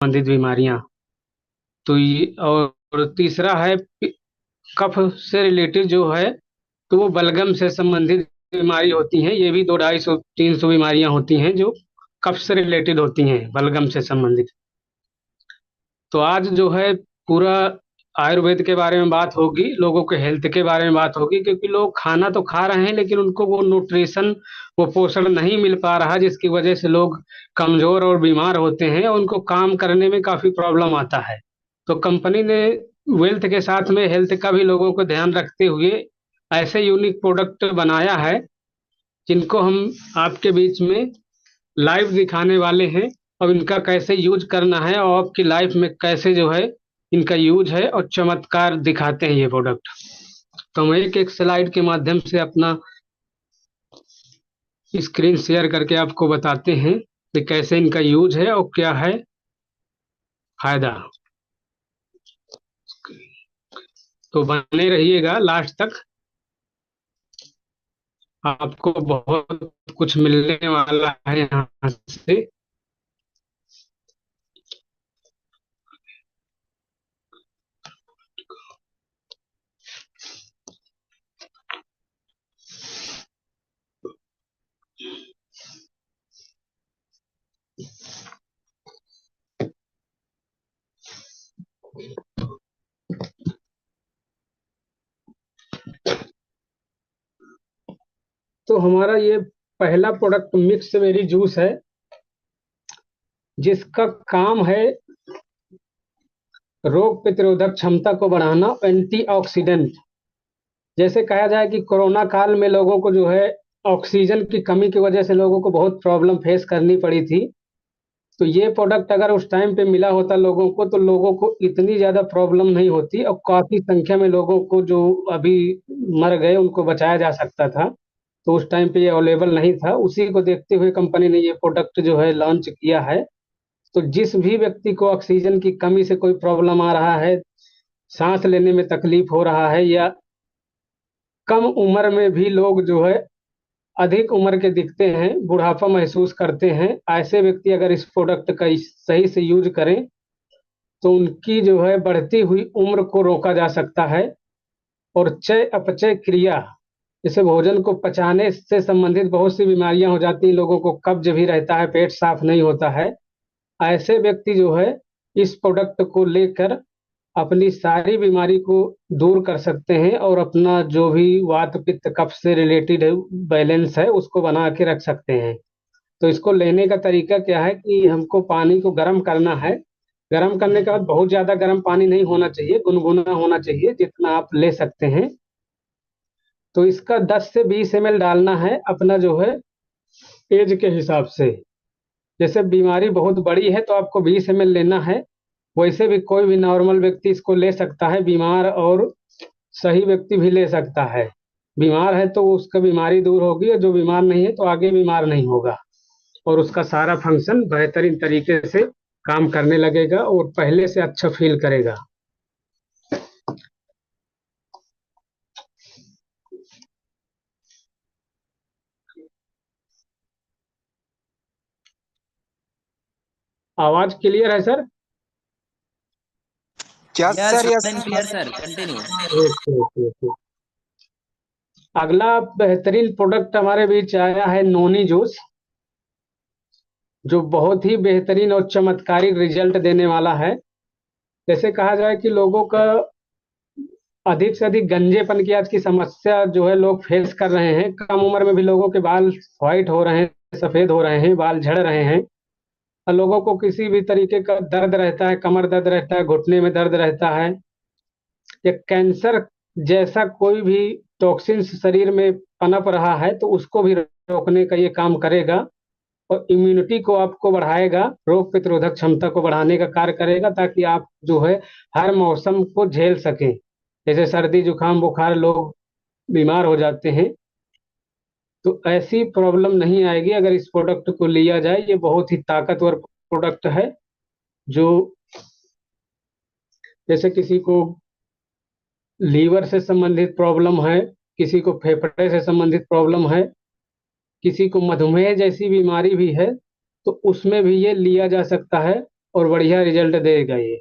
संबंधित बीमारियां। तो ये और तीसरा है कफ से रिलेटेड जो है, तो वो बलगम से संबंधित बीमारी होती हैं। ये भी 200-250-300 बीमारियां होती हैं जो कफ से रिलेटेड होती हैं, बलगम से संबंधित। तो आज जो है पूरा आयुर्वेद के बारे में बात होगी, लोगों के हेल्थ के बारे में बात होगी, क्योंकि लोग खाना तो खा रहे हैं लेकिन उनको वो न्यूट्रिशन, वो पोषण नहीं मिल पा रहा, जिसकी वजह से लोग कमजोर और बीमार होते हैं और उनको काम करने में काफी प्रॉब्लम आता है। तो कंपनी ने वेल्थ के साथ में हेल्थ का भी लोगों को ध्यान रखते हुए ऐसे यूनिक प्रोडक्ट बनाया है, जिनको हम आपके बीच में लाइव दिखाने वाले हैं। और इनका कैसे यूज करना है और आपकी लाइफ में कैसे जो है इनका यूज है, और चमत्कार दिखाते हैं ये प्रोडक्ट। तो हम एक एक स्लाइड के माध्यम से अपना स्क्रीन शेयर करके आपको बताते हैं कि कैसे इनका यूज है और क्या है फायदा। तो बने रहिएगा लास्ट तक, आपको बहुत कुछ मिलने वाला है यहाँ से। तो हमारा ये पहला प्रोडक्ट मिक्स बेरी जूस है, जिसका काम है रोग प्रतिरोधक क्षमता को बढ़ाना, एंटीऑक्सीडेंट। जैसे कहा जाए कि कोरोना काल में लोगों को जो है ऑक्सीजन की कमी की वजह से लोगों को बहुत प्रॉब्लम फेस करनी पड़ी थी। तो ये प्रोडक्ट अगर उस टाइम पे मिला होता लोगों को, तो लोगों को इतनी ज्यादा प्रॉब्लम नहीं होती और काफी संख्या में लोगों को जो अभी मर गए उनको बचाया जा सकता था। तो उस टाइम पे ये अवेलेबल नहीं था, उसी को देखते हुए कंपनी ने ये प्रोडक्ट जो है लॉन्च किया है। तो जिस भी व्यक्ति को ऑक्सीजन की कमी से कोई प्रॉब्लम आ रहा है, सांस लेने में तकलीफ हो रहा है, या कम उम्र में भी लोग जो है अधिक उम्र के दिखते हैं, बुढ़ापा महसूस करते हैं, ऐसे व्यक्ति अगर इस प्रोडक्ट का सही से यूज करें तो उनकी जो है बढ़ती हुई उम्र को रोका जा सकता है। और चय अपचय क्रिया, जैसे भोजन को पचाने से संबंधित बहुत सी बीमारियां हो जाती हैं, लोगों को कब्ज भी रहता है, पेट साफ नहीं होता है, ऐसे व्यक्ति जो है इस प्रोडक्ट को लेकर अपनी सारी बीमारी को दूर कर सकते हैं और अपना जो भी वात पित्त कफ से रिलेटेड बैलेंस है उसको बना के रख सकते हैं। तो इसको लेने का तरीका क्या है कि हमको पानी को गर्म करना है। गर्म करने के बाद बहुत ज्यादा गर्म पानी नहीं होना चाहिए, गुनगुना होना चाहिए, जितना आप ले सकते हैं। तो इसका 10 से 20 ml डालना है अपना जो है एज के हिसाब से। जैसे बीमारी बहुत बड़ी है तो आपको 20 ml लेना है, वैसे भी कोई भी नॉर्मल व्यक्ति इसको ले सकता है, बीमार और सही व्यक्ति भी ले सकता है। बीमार है तो उसका बीमारी दूर होगी, और जो बीमार नहीं है तो आगे बीमार नहीं होगा, और उसका सारा फंक्शन बेहतरीन तरीके से काम करने लगेगा और पहले से अच्छा फील करेगा। आवाज क्लियर है sir? Yes yes sir, good yes. And clear sir, continue. Okay okay okay. अगला बेहतरीन प्रोडक्ट हमारे बीच आया है नोनी जूस, जो बहुत ही बेहतरीन और चमत्कारिक रिजल्ट देने वाला है। जैसे कहा जाए कि लोगों का अधिक से अधिक गंजेपन की आज की समस्या जो है लोग फेस कर रहे हैं, कम उम्र में भी लोगों के बाल व्हाइट हो रहे हैं, सफेद हो रहे हैं, बाल झड़ रहे हैं, और लोगों को किसी भी तरीके का दर्द रहता है, कमर दर्द रहता है, घुटने में दर्द रहता है, या कैंसर जैसा कोई भी टॉक्सिन्स शरीर में पनप रहा है, तो उसको भी रोकने का ये काम करेगा और इम्यूनिटी को आपको बढ़ाएगा, रोग प्रतिरोधक क्षमता को बढ़ाने का कार्य करेगा, ताकि आप जो है हर मौसम को झेल सकें। जैसे सर्दी जुकाम बुखार लोग बीमार हो जाते हैं, तो ऐसी प्रॉब्लम नहीं आएगी अगर इस प्रोडक्ट को लिया जाए। ये बहुत ही ताकतवर प्रोडक्ट है, जो जैसे किसी को लीवर से संबंधित प्रॉब्लम है, किसी को फेफड़े से संबंधित प्रॉब्लम है, किसी को मधुमेह जैसी बीमारी भी है, तो उसमें भी ये लिया जा सकता है। और बढ़िया रिजल्ट देगा ये।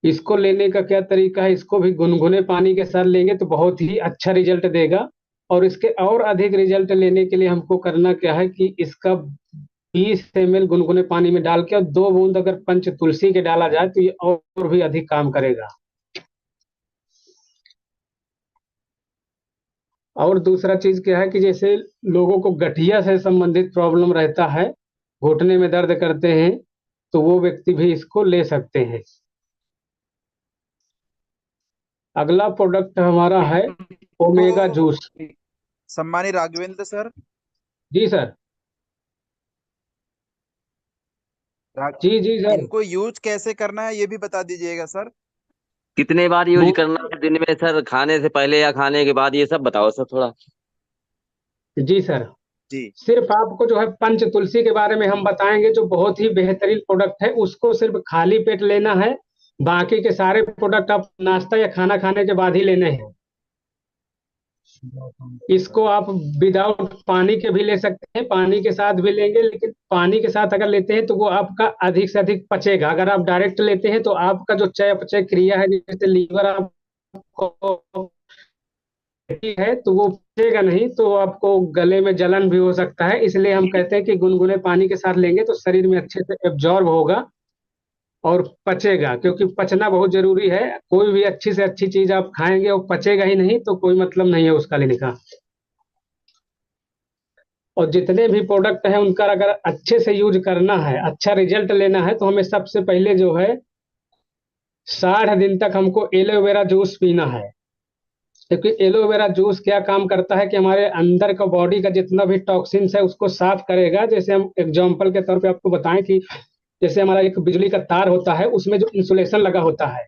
इसको लेने का क्या तरीका है, इसको भी गुनगुने पानी के साथ लेंगे तो बहुत ही अच्छा रिजल्ट देगा। और इसके और अधिक रिजल्ट लेने के लिए हमको करना क्या है कि इसका 20 ml गुनगुने पानी में डाल के और 2 बूंद अगर पंच तुलसी के डाला जाए तो ये और भी अधिक काम करेगा। और दूसरा चीज क्या है कि जैसे लोगों को गठिया से संबंधित प्रॉब्लम रहता है, घुटने में दर्द करते हैं, तो वो व्यक्ति भी इसको ले सकते हैं। अगला प्रोडक्ट हमारा है ओमेगा तो जूस। सम्मानी राघवेंद्र सर, जी सर। रा- जी जी सर। इनको यूज कैसे करना है ये भी बता दीजिएगा सर। कितने बार यूज वो करना है दिन में सर, खाने से पहले या खाने के बाद, ये सब बताओ सर थोड़ा। जी सर। जी। सिर्फ आपको जो है पंच तुलसी के बारे में हम बताएंगे, जो बहुत ही बेहतरीन प्रोडक्ट है, उसको सिर्फ खाली पेट लेना है। बाकी के सारे प्रोडक्ट आप नाश्ता या खाना खाने के बाद ही लेने हैं। इसको आप विदाउट पानी के भी ले सकते हैं, पानी के साथ भी लेंगे, लेकिन पानी के साथ अगर लेते हैं तो वो आपका अधिक से अधिक पचेगा। अगर आप डायरेक्ट लेते हैं तो आपका जो चय अपचय क्रिया है, जैसे लीवर आपको है तो वो पचेगा नहीं, तो आपको गले में जलन भी हो सकता है। इसलिए हम कहते हैं कि गुनगुने पानी के साथ लेंगे तो शरीर में अच्छे से एब्जॉर्ब होगा और पचेगा, क्योंकि पचना बहुत जरूरी है। कोई भी अच्छी से अच्छी चीज आप खाएंगे और पचेगा ही नहीं तो कोई मतलब नहीं है उसका लेने का। और जितने भी प्रोडक्ट हैं उनका अगर अच्छे से यूज करना है, अच्छा रिजल्ट लेना है, तो हमें सबसे पहले जो है 60 दिन तक हमको एलोवेरा जूस पीना है। क्योंकि एलोवेरा जूस क्या काम करता है कि हमारे अंदर का बॉडी का जितना भी टॉक्सिन्स है उसको साफ करेगा। जैसे हम एग्जांपल के तौर पे आपको बताएं कि जैसे हमारा एक बिजली का तार होता है, उसमें जो इंसुलेशन लगा होता है,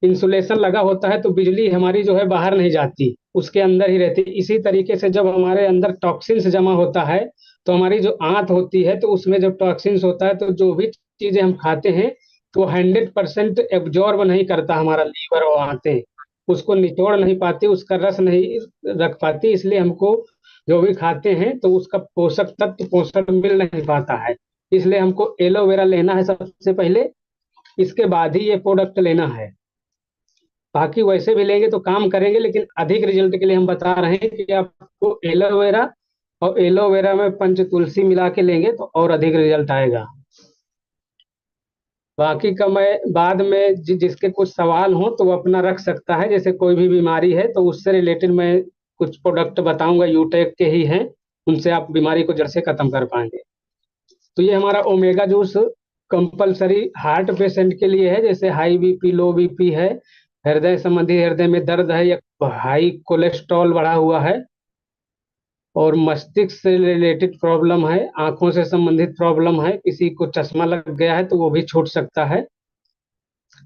इंसुलेशन लगा होता है तो बिजली हमारी जो है बाहर नहीं जाती, उसके अंदर ही रहती है। इसी तरीके से जब हमारे अंदर टॉक्सिन्स जमा होता है तो हमारी जो आंत होती है, तो उसमें जब टॉक्सिन्स होता है तो जो भी चीजें हम खाते हैं तो 100% एब्जॉर्ब नहीं करता हमारा लीवर और आंतें, उसको निचोड़ नहीं पाती, उसका रस नहीं रख पाती। इसलिए हमको जो भी खाते हैं तो उसका पोषक तत्व पोषण मिल नहीं पाता है। इसलिए हमको एलोवेरा लेना है सबसे पहले, इसके बाद ही ये प्रोडक्ट लेना है। बाकी वैसे भी लेंगे तो काम करेंगे, लेकिन अधिक रिजल्ट के लिए हम बता रहे हैं कि आपको एलोवेरा और एलोवेरा में पंच तुलसी मिला के लेंगे तो और अधिक रिजल्ट आएगा। बाकी का मैं बाद में जिसके कुछ सवाल हो तो वो अपना रख सकता है। जैसे कोई भी बीमारी है तो उससे रिलेटेड मैं कुछ प्रोडक्ट बताऊंगा, यूटेक के ही हैं, उनसे आप बीमारी को जड़ से खत्म कर पाएंगे। तो ये हमारा omega juice compulsory heart patient के लिए है, जैसे हाई बीपी लो बीपी है, हृदय संबंधी, हृदय में दर्द है, या हाई कोलेस्ट्रॉल बढ़ा हुआ है, और मस्तिष्क से रिलेटेड प्रॉब्लम है, आंखों से संबंधित प्रॉब्लम है, किसी को चश्मा लग गया है तो वो भी छूट सकता है।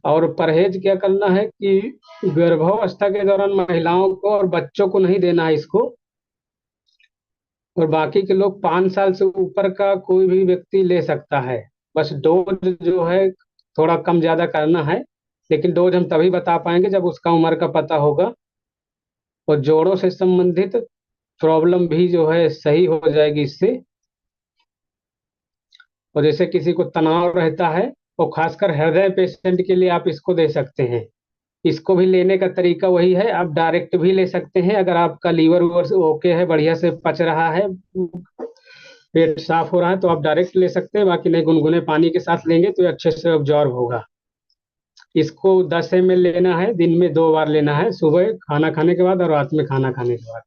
और परहेज क्या करना है कि गर्भावस्था के दौरान महिलाओं को और बच्चों को नहीं देना है इसको। और बाकी के लोग 5 साल से ऊपर का कोई भी व्यक्ति ले सकता है। बस डोज जो है थोड़ा कम ज्यादा करना है, लेकिन डोज हम तभी बता पाएंगे जब उसका उम्र का पता होगा। और जोड़ों से संबंधित प्रॉब्लम भी जो है सही हो जाएगी इससे। और जैसे किसी को तनाव रहता है, और खासकर हृदय पेशेंट के लिए आप इसको दे सकते हैं। इसको भी लेने का तरीका वही है, आप डायरेक्ट भी ले सकते हैं अगर आपका लीवर वूवर ओके है, बढ़िया से पच रहा है, पेट साफ हो रहा है तो आप डायरेक्ट ले सकते हैं। बाकी नहीं, गुनगुने पानी के साथ लेंगे तो ये अच्छे से ऑब्जॉर्व होगा। इसको 10 ml लेना है, दिन में 2 बार लेना है, सुबह खाना खाने के बाद और रात में खाना खाने के बाद।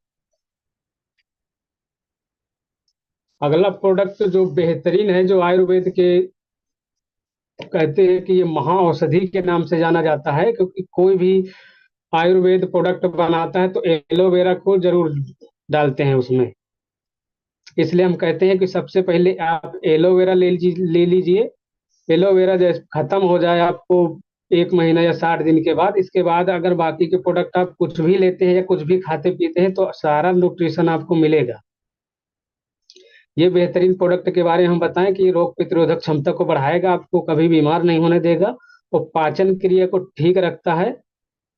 अगला प्रोडक्ट जो बेहतरीन है, जो आयुर्वेद के कहते हैं कि ये महा औषधि के नाम से जाना जाता है, क्योंकि कोई भी आयुर्वेद प्रोडक्ट बनाता है तो एलोवेरा को जरूर डालते हैं उसमें। इसलिए हम कहते हैं कि सबसे पहले आप एलोवेरा ले लीजिए। एलोवेरा जैसे खत्म हो जाए आपको 1 महीना या 60 दिन के बाद, इसके बाद अगर बाकी के प्रोडक्ट आप कुछ भी लेते हैं या कुछ भी खाते पीते हैं तो सारा न्यूट्रिशन आपको मिलेगा। ये बेहतरीन प्रोडक्ट के बारे में हम बताएं कि ये रोग प्रतिरोधक क्षमता को बढ़ाएगा, आपको कभी बीमार नहीं होने देगा, और पाचन क्रिया को ठीक रखता है,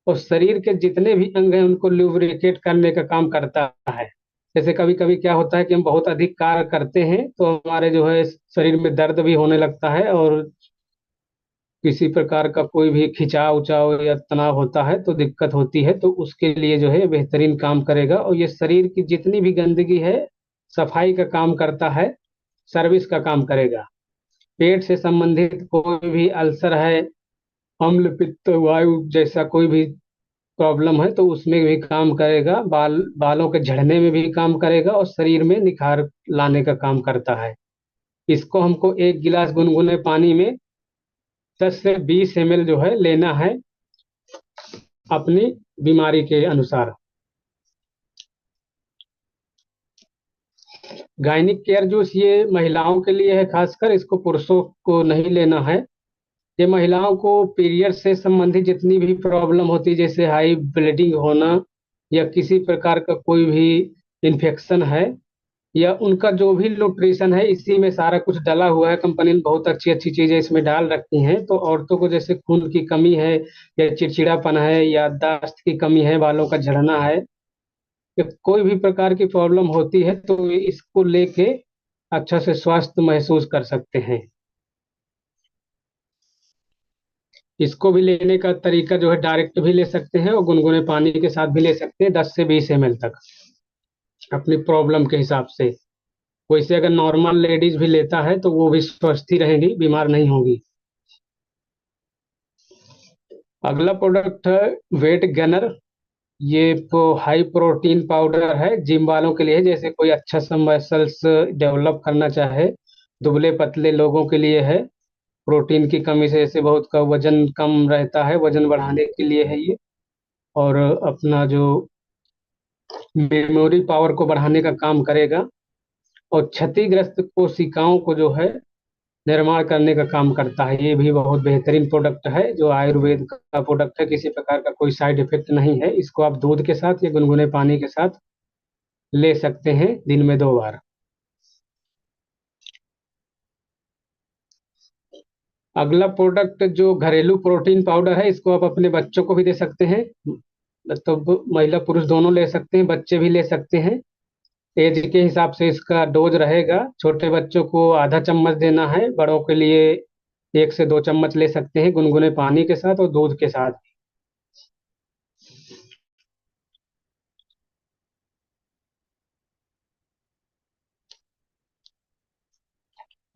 और शरीर के जितने भी अंग हैं उनको ल्यूब्रिकेट करने का काम करता है। जैसे कभी कभी क्या होता है कि हम बहुत अधिक कार्य करते हैं तो हमारे जो है शरीर में दर्द भी होने लगता है, और किसी प्रकार का कोई भी खिंचाव उचाव या तनाव होता है तो दिक्कत होती है। तो उसके लिए जो है बेहतरीन काम करेगा, और ये शरीर की जितनी भी गंदगी है सफाई का काम करता है, सर्विस का काम करेगा। पेट से संबंधित कोई भी अल्सर है, अम्ल पित्त वायु जैसा कोई भी प्रॉब्लम है तो उसमें भी काम करेगा, बालों के झड़ने में भी काम करेगा, और शरीर में निखार लाने का काम करता है। इसको हमको 1 गिलास गुनगुने पानी में 10 से 20 ml जो है लेना है अपनी बीमारी के अनुसार। गायनिक केयर जूस ये महिलाओं के लिए है खासकर, इसको पुरुषों को नहीं लेना है। ये महिलाओं को पीरियड से संबंधित जितनी भी प्रॉब्लम होती है, जैसे हाई ब्लीडिंग होना या किसी प्रकार का कोई भी इन्फेक्शन है, या उनका जो भी न्यूट्रिशन है इसी में सारा कुछ डला हुआ है। कंपनी ने बहुत अच्छी अच्छी चीजें इसमें डाल रखी हैं। तो औरतों को जैसे खून की कमी है, या चिड़चिड़ापन है, याददाश्त की कमी है, बालों का झड़ना है, या कोई भी प्रकार की प्रॉब्लम होती है तो ये इसको लेके अच्छा से स्वास्थ्य महसूस कर सकते हैं। इसको भी लेने का तरीका जो है डायरेक्ट भी ले सकते हैं और गुनगुने पानी के साथ भी ले सकते हैं, 10 से 20 ml तक अपनी प्रॉब्लम के हिसाब से। वैसे अगर नॉर्मल लेडीज भी लेता है तो वो भी स्वस्थ ही रहेंगी, बीमार नहीं होंगी। अगला प्रोडक्ट है वेट गेनर। ये हाई प्रोटीन पाउडर है, जिम वालों के लिए, जैसे कोई अच्छा सा मसल्स डेवलप करना चाहे, दुबले पतले लोगों के लिए है। प्रोटीन की कमी से जैसे बहुत का वजन कम रहता है, वजन बढ़ाने के लिए है ये। और अपना जो मेमोरी पावर को बढ़ाने का काम करेगा, और क्षतिग्रस्त कोशिकाओं को जो है निर्माण करने का काम करता है। ये भी बहुत बेहतरीन प्रोडक्ट है, जो आयुर्वेद का प्रोडक्ट है, किसी प्रकार का कोई साइड इफेक्ट नहीं है। इसको आप दूध के साथ या गुनगुने पानी के साथ ले सकते हैं दिन में 2 बार। अगला प्रोडक्ट जो घरेलू प्रोटीन पाउडर है, इसको आप अपने बच्चों को भी दे सकते हैं। तो महिला पुरुष दोनों ले सकते हैं, बच्चे भी ले सकते हैं। एज के हिसाब से इसका डोज रहेगा। छोटे बच्चों को आधा चम्मच देना है, बड़ों के लिए 1 से 2 चम्मच ले सकते हैं गुनगुने पानी के साथ और दूध के साथ।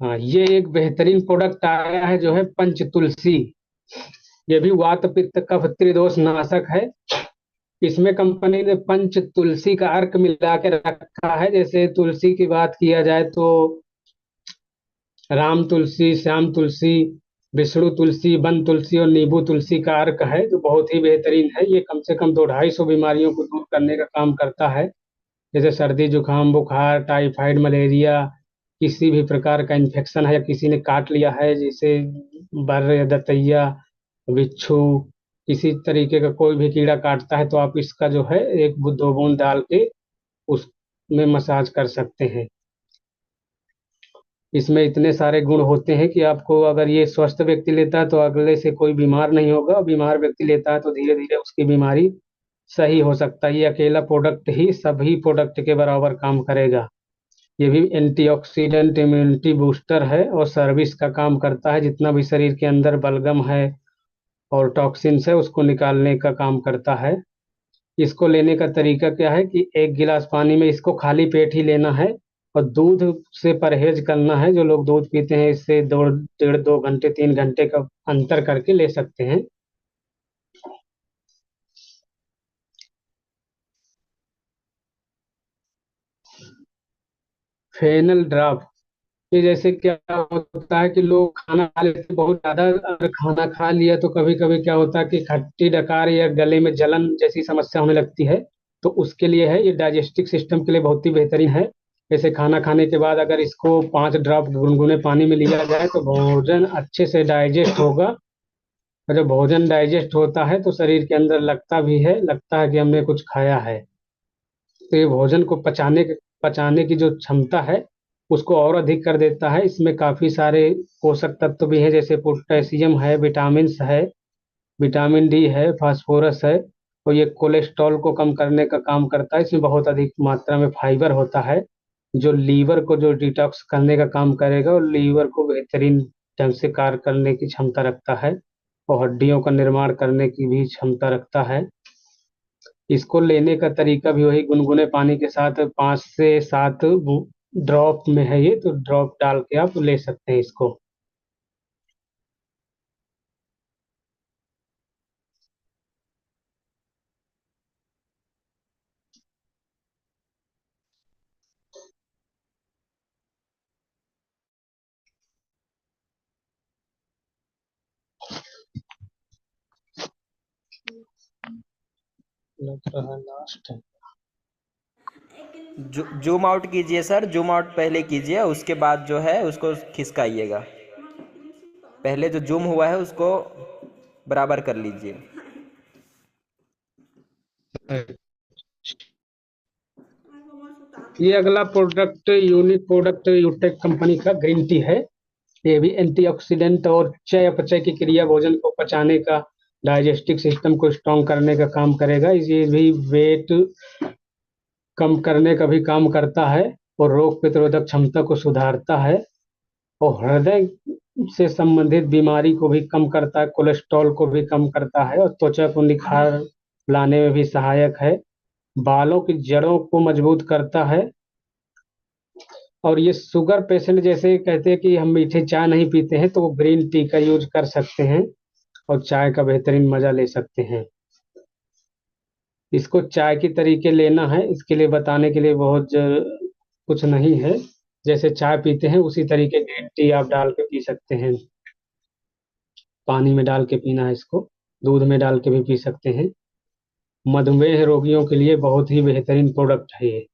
हाँ, ये एक बेहतरीन प्रोडक्ट आया है जो है पंच तुलसी। ये भी वात पित्त कफ त्रिदोष नाशक है। इसमें कंपनी ने पंच तुलसी का अर्क मिला के रखा है। जैसे तुलसी की बात किया जाए तो राम तुलसी, श्याम तुलसी, विष्णु तुलसी, वन तुलसी और नींबू तुलसी का अर्क है, जो बहुत ही बेहतरीन है। ये कम से कम 200-250 बीमारियों को दूर करने का काम करता है, जैसे सर्दी जुकाम बुखार टाइफाइड मलेरिया, किसी भी प्रकार का इन्फेक्शन है या किसी ने काट लिया है, जैसे बर या दतैया, बिच्छू, किसी तरीके का कोई भी कीड़ा काटता है तो आप इसका जो है 1-2 बूंद डाल के उसमें मसाज कर सकते हैं। इसमें इतने सारे गुण होते हैं कि आपको, अगर ये स्वस्थ व्यक्ति लेता है तो अगले से कोई बीमार नहीं होगा, और बीमार व्यक्ति लेता है तो धीरे धीरे उसकी बीमारी सही हो सकता है। ये अकेला प्रोडक्ट ही सभी प्रोडक्ट के बराबर काम करेगा। ये भी एंटीऑक्सीडेंट इम्यूनिटी बूस्टर है और सर्विस का काम करता है। जितना भी शरीर के अंदर बलगम है और टॉक्सिन्स है उसको निकालने का काम करता है। इसको लेने का तरीका क्या है कि 1 गिलास पानी में इसको खाली पेट ही लेना है, और दूध से परहेज करना है। जो लोग दूध पीते हैं इससे 1.5-2 घंटे 3 घंटे का अंतर करके ले सकते हैं। फेनल ड्राफ, ये जैसे क्या होता है कि लोग खाना खा लेते हैं बहुत ज्यादा, अगर खाना खा लिया तो कभी कभी क्या होता है कि खट्टी डकार या गले में जलन जैसी समस्या होने लगती है। तो उसके लिए है, ये डाइजेस्टिव सिस्टम के लिए बहुत ही बेहतरीन है। जैसे खाना खाने के बाद अगर इसको 5 ड्रॉप गुनगुने पानी में लिया जाए तो भोजन अच्छे से डाइजेस्ट होगा। और जब भोजन डाइजेस्ट होता है तो शरीर के अंदर लगता है कि हमने कुछ खाया है। तो ये भोजन को पचाने की जो क्षमता है उसको और अधिक कर देता है। इसमें काफी सारे पोषक तत्व भी हैं, जैसे पोटेशियम है, विटामिन है, विटामिन डी है, फास्फोरस है, और ये कोलेस्ट्रॉल को कम करने का काम करता है। इसमें बहुत अधिक मात्रा में फाइबर होता है जो लीवर को जो डिटॉक्स करने का काम करेगा और लीवर को बेहतरीन ढंग से कार्य करने की क्षमता रखता है और हड्डियों का निर्माण करने की भी क्षमता रखता है। इसको लेने का तरीका भी वही गुनगुने पानी के साथ 5 से 7 ड्रॉप में है ये, तो ड्रॉप डाल के आप ले सकते हैं इसको। लग रहा है लास्ट है। जूम आउट कीजिए सर, जूम आउट पहले कीजिए, उसके बाद जो है उसको खिसकाइएगा। पहले जो जूम हुआ है उसको बराबर कर लीजिए। ये अगला प्रोडक्ट यूनिक प्रोडक्ट यूटेक कंपनी का ग्रीन टी है। ये भी एंटीऑक्सीडेंट और चय अपचय की क्रिया, भोजन को पचाने का, डाइजेस्टिव सिस्टम को स्ट्रॉन्ग करने का काम करेगा। ये भी वेट कम करने का भी काम करता है और रोग प्रतिरोधक क्षमता को सुधारता है और हृदय से संबंधित बीमारी को भी कम करता है, कोलेस्ट्रॉल को भी कम करता है और त्वचा को निखार लाने में भी सहायक है। बालों की जड़ों को मजबूत करता है। और ये शुगर पेशेंट जैसे कहते हैं कि हम मीठे चाय नहीं पीते हैं, तो वो ग्रीन टी का यूज कर सकते हैं और चाय का बेहतरीन मजा ले सकते हैं। इसको चाय की तरीके लेना है, इसके लिए बताने के लिए बहुत कुछ नहीं है। जैसे चाय पीते हैं उसी तरीके ग्रीन टी आप डाल के पी सकते हैं। पानी में डाल के पीना है इसको, दूध में डाल के भी पी सकते हैं। मधुमेह रोगियों के लिए बहुत ही बेहतरीन प्रोडक्ट है ये।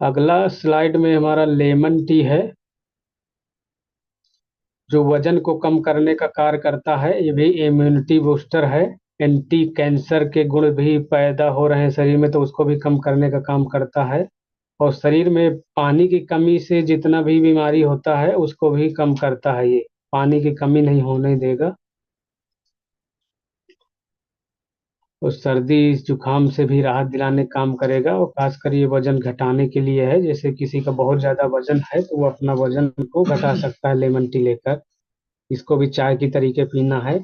अगला स्लाइड में हमारा लेमन टी है जो वजन को कम करने का कार्य करता है। ये भी इम्यूनिटी बूस्टर है। एंटी कैंसर के गुण भी पैदा हो रहे हैं शरीर में, तो उसको भी कम करने का काम करता है और शरीर में पानी की कमी से जितना भी बीमारी होता है उसको भी कम करता है। ये पानी की कमी नहीं होने देगा और सर्दी जुकाम से भी राहत दिलाने का काम करेगा और खासकर ये वजन घटाने के लिए है। जैसे किसी का बहुत ज्यादा वजन है तो वो अपना वजन को घटा सकता है लेमन टी लेकर। इसको भी चाय की तरीके पीना है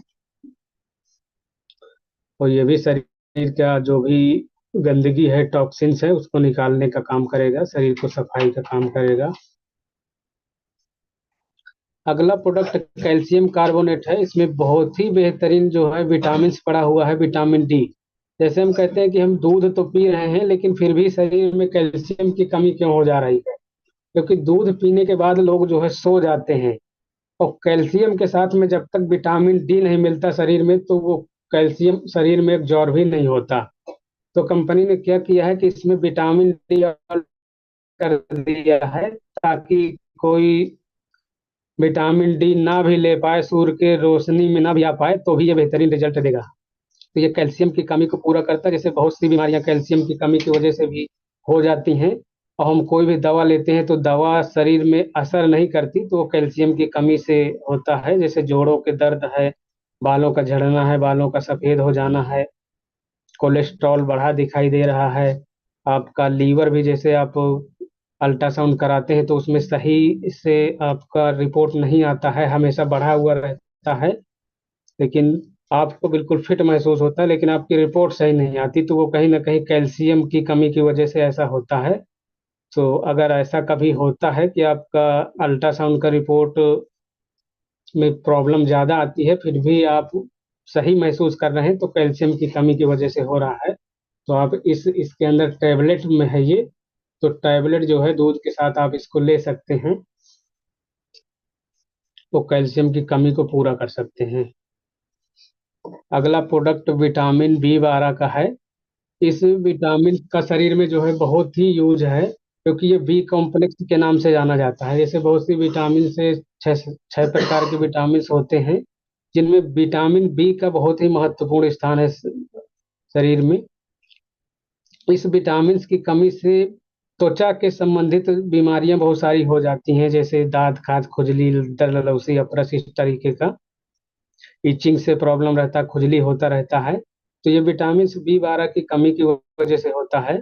और ये भी शरीर का जो भी गंदगी है, टॉक्सिन्स है, उसको निकालने का काम करेगा, शरीर को सफाई का काम करेगा। अगला प्रोडक्ट कैल्शियम कार्बोनेट है। इसमें बहुत ही बेहतरीन जो है विटामिन पड़ा हुआ है, विटामिन डी। जैसे हम कहते हैं कि हम दूध तो पी रहे हैं लेकिन फिर भी शरीर में कैल्शियम की कमी क्यों हो जा रही है, क्योंकि दूध पीने के बाद लोग जो है सो जाते हैं और कैल्शियम के साथ में जब तक विटामिन डी नहीं मिलता शरीर में तो वो कैल्शियम शरीर में एब्जॉर्ब भी नहीं होता। तो कंपनी ने क्या किया है कि इसमें विटामिन डी कर दिया है ताकि कोई विटामिन डी ना भी ले पाए, सूर्य के रोशनी में ना भी आ पाए, तो भी ये बेहतरीन रिजल्ट देगा। तो ये कैल्शियम की कमी को पूरा करता है। जैसे बहुत सी बीमारियां कैल्शियम की कमी की वजह से भी हो जाती हैं और हम कोई भी दवा लेते हैं तो दवा शरीर में असर नहीं करती, तो वो कैल्शियम की कमी से होता है। जैसे जोड़ों के दर्द है, बालों का झड़ना है, बालों का सफेद हो जाना है, कोलेस्ट्रॉल बढ़ा दिखाई दे रहा है, आपका लीवर भी, जैसे आप अल्ट्रासाउंड कराते हैं तो उसमें सही से आपका रिपोर्ट नहीं आता है, हमेशा बढ़ा हुआ रहता है, लेकिन आपको बिल्कुल फिट महसूस होता है लेकिन आपकी रिपोर्ट सही नहीं आती, तो वो कहीं ना कहीं कैल्शियम की कमी की वजह से ऐसा होता है। तो अगर ऐसा कभी होता है कि आपका अल्ट्रासाउंड का रिपोर्ट में प्रॉब्लम ज़्यादा आती है फिर भी आप सही महसूस कर रहे हैं, तो कैल्शियम की कमी की वजह से हो रहा है। तो आप इसके अंदर टैबलेट में है ये, तो टैबलेट जो है दूध के साथ आप इसको ले सकते हैं तो कैल्शियम की कमी को पूरा कर सकते हैं। अगला प्रोडक्ट विटामिन बी 12 का है। इस विटामिन का शरीर में जो है बहुत ही यूज है क्योंकि ये बी कॉम्प्लेक्स के नाम से जाना जाता है। जैसे बहुत सी विटामिन से छह प्रकार के विटामिन होते हैं जिनमें विटामिन बी का बहुत ही महत्वपूर्ण स्थान है शरीर में। इस विटामिन की कमी से त्वचा के संबंधित बीमारियां बहुत सारी हो जाती हैं, जैसे दांत खाज, खुजली, ललौसी, अपरस, इस तरीके का। इचिंग से प्रॉब्लम रहता है, खुजली होता रहता है। तो ये विटामिन B12 की कमी की वजह से होता है।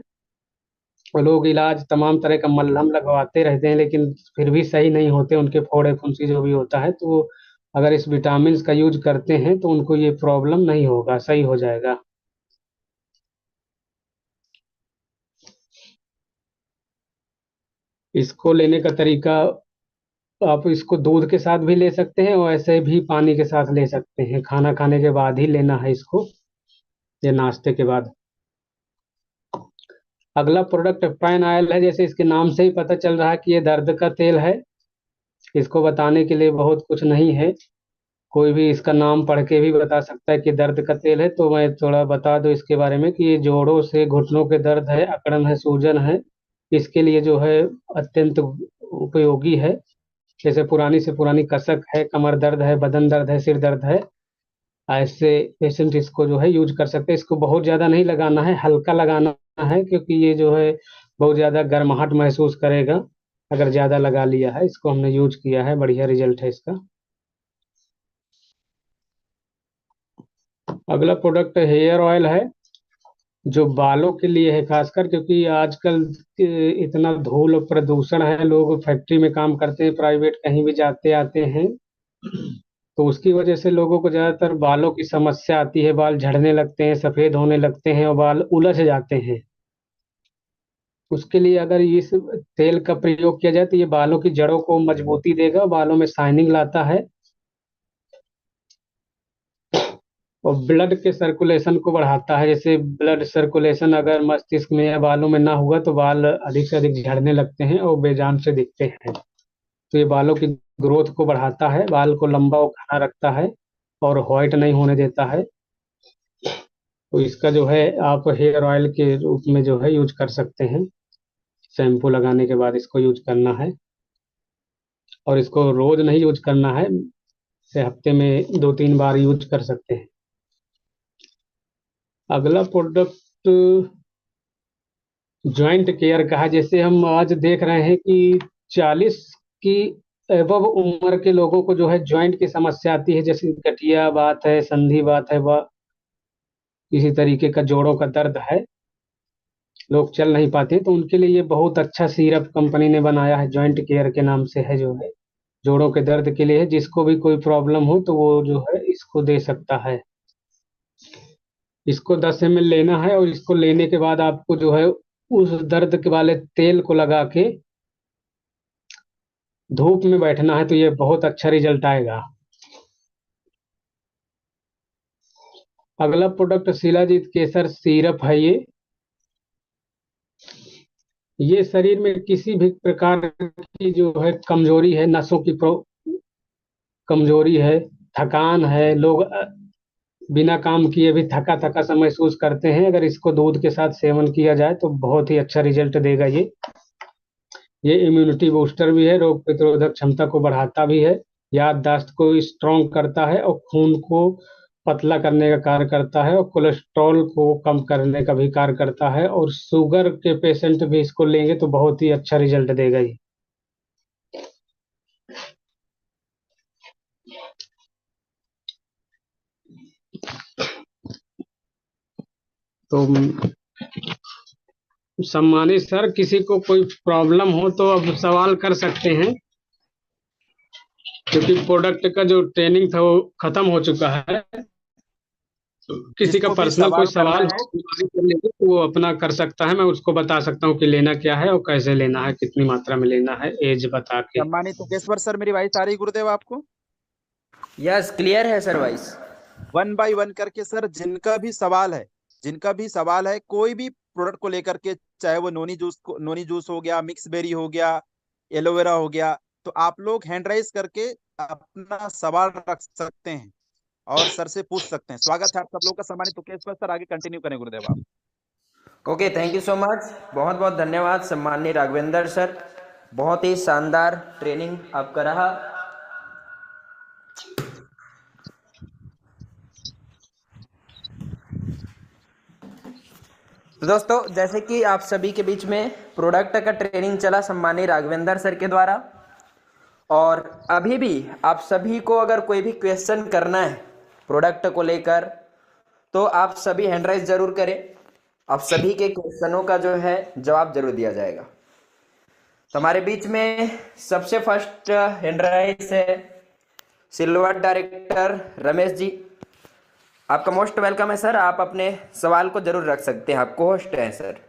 और लोग इलाज तमाम तरह का मलहम लगवाते रहते हैं, लेकिन फिर भी सही नहीं होते उनके फोड़े फुंसी जो भी होता है। तो वो अगर इस विटामिन का यूज करते हैं तो उनको ये प्रॉब्लम नहीं होगा, सही हो जाएगा। इसको लेने का तरीका, आप इसको दूध के साथ भी ले सकते हैं और ऐसे भी पानी के साथ ले सकते हैं। खाना खाने के बाद ही लेना है इसको, या नाश्ते के बाद। अगला प्रोडक्ट पैन ऑयल है। जैसे इसके नाम से ही पता चल रहा है कि ये दर्द का तेल है। इसको बताने के लिए बहुत कुछ नहीं है, कोई भी इसका नाम पढ़ के भी बता सकता है कि दर्द का तेल है। तो मैं थोड़ा बता दूं इसके बारे में कि ये जोड़ों से घुटनों के दर्द है, अकड़न है, सूजन है, इसके लिए जो है अत्यंत उपयोगी है। जैसे पुरानी से पुरानी कसक है, कमर दर्द है, बदन दर्द है, सिर दर्द है, ऐसे पेशेंट इसको जो है यूज कर सकते हैं। इसको बहुत ज़्यादा नहीं लगाना है, हल्का लगाना है, क्योंकि ये जो है बहुत ज़्यादा गर्माहट महसूस करेगा अगर ज़्यादा लगा लिया है। इसको हमने यूज किया है, बढ़िया रिजल्ट है इसका। अगला प्रोडक्ट हेयर ऑयल है, जो बालों के लिए है खासकर, क्योंकि आजकल इतना धूल और प्रदूषण है, लोग फैक्ट्री में काम करते हैं, प्राइवेट कहीं भी जाते आते हैं, तो उसकी वजह से लोगों को ज़्यादातर बालों की समस्या आती है। बाल झड़ने लगते हैं, सफ़ेद होने लगते हैं और बाल उलझ जाते हैं। उसके लिए अगर इस तेल का प्रयोग किया जाए तो ये बालों की जड़ों को मजबूती देगा, बालों में शाइनिंग लाता है और ब्लड के सर्कुलेशन को बढ़ाता है। जैसे ब्लड सर्कुलेशन अगर मस्तिष्क में या बालों में ना हुआ तो बाल अधिक से अधिक झड़ने लगते हैं और बेजान से दिखते हैं। तो ये बालों की ग्रोथ को बढ़ाता है, बाल को लंबा और घना रखता है और व्हाइट नहीं होने देता है। तो इसका जो है आप हेयर ऑयल के रूप में जो है यूज कर सकते हैं। शैम्पू लगाने के बाद इसको यूज करना है, और इसको रोज नहीं यूज करना है, से हफ्ते में 2-3 बार यूज कर सकते हैं। अगला प्रोडक्ट जॉइंट केयर का है। जैसे हम आज देख रहे हैं कि 40 की एबव उम्र के लोगों को जो है जॉइंट की समस्या आती है, जैसे गठिया बात है, संधि बात है, वह किसी तरीके का जोड़ों का दर्द है, लोग चल नहीं पाते। तो उनके लिए ये बहुत अच्छा सिरप कंपनी ने बनाया है, जॉइंट केयर के नाम से है, जो है जोड़ों के दर्द के लिए है। जिसको भी कोई प्रॉब्लम हो तो वो जो है इसको दे सकता है। इसको 10 ml लेना है और इसको लेने के बाद आपको जो है उस दर्द के वाले तेल को लगा के धूप में बैठना है, तो ये बहुत अच्छा रिजल्ट आएगा। अगला प्रोडक्ट शिलाजीत केसर सिरप है। ये शरीर में किसी भी प्रकार की जो है कमजोरी है, नसों की कमजोरी है, थकान है, लोग बिना काम किए भी थका थका सा महसूस करते हैं, अगर इसको दूध के साथ सेवन किया जाए तो बहुत ही अच्छा रिजल्ट देगा। ये इम्यूनिटी बूस्टर भी है, रोग प्रतिरोधक क्षमता को बढ़ाता भी है, याददाश्त को स्ट्रॉन्ग करता है और खून को पतला करने का कार्य करता है और कोलेस्ट्रॉल को कम करने का भी कार्य करता है। और शुगर के पेशेंट भी इसको लेंगे तो बहुत ही अच्छा रिजल्ट देगा ये। तो सम्मानित सर, किसी को कोई प्रॉब्लम हो तो अब सवाल कर सकते हैं, क्योंकि प्रोडक्ट का जो ट्रेनिंग था वो खत्म हो चुका है। किसी का जिसको भी पर्सनल कोई करना सवाल है, हो तो वो अपना कर सकता है, मैं उसको बता सकता हूँ कि लेना क्या है और कैसे लेना है, कितनी मात्रा में लेना है, एज बता के। सम्मानित मुकेश्वर सर, मेरी वॉइस आ रही गुरुदेव आपको? यस, क्लियर है sir voice. One by one करके सर, जिनका भी सवाल है कोई भी प्रोडक्ट को लेकर के, चाहे वो नोनी जूस हो गया, मिक्स बेरी हो गया, एलोवेरा हो गया, तो आप लोग हैंड राइज करके अपना सवाल रख सकते हैं और सर से पूछ सकते हैं। स्वागत है आप सब लोग का। सम्मानित मुकेश्वर सर, आगे कंटिन्यू करें गुरुदेव आप। Okay, thank you so much. बहुत बहुत धन्यवाद सम्माननीय राघवेंद्र सर, बहुत ही शानदार ट्रेनिंग आपका रहा। तो दोस्तों, जैसे कि आप सभी के बीच में प्रोडक्ट का ट्रेनिंग चला सम्माननीय राघवेंद्र सर के द्वारा, और अभी भी आप सभी को अगर कोई भी क्वेश्चन करना है प्रोडक्ट को लेकर, तो आप सभी हैंड राइज जरूर करें। आप सभी के क्वेश्चनों का जो है जवाब जरूर दिया जाएगा। तो हमारे बीच में सबसे फर्स्ट हैंड राइज है सिल्वर डायरेक्टर रमेश जी। आपका मोस्ट वेलकम है सर, आप अपने सवाल को जरूर रख सकते हैं, आप को होस्ट हैं सर।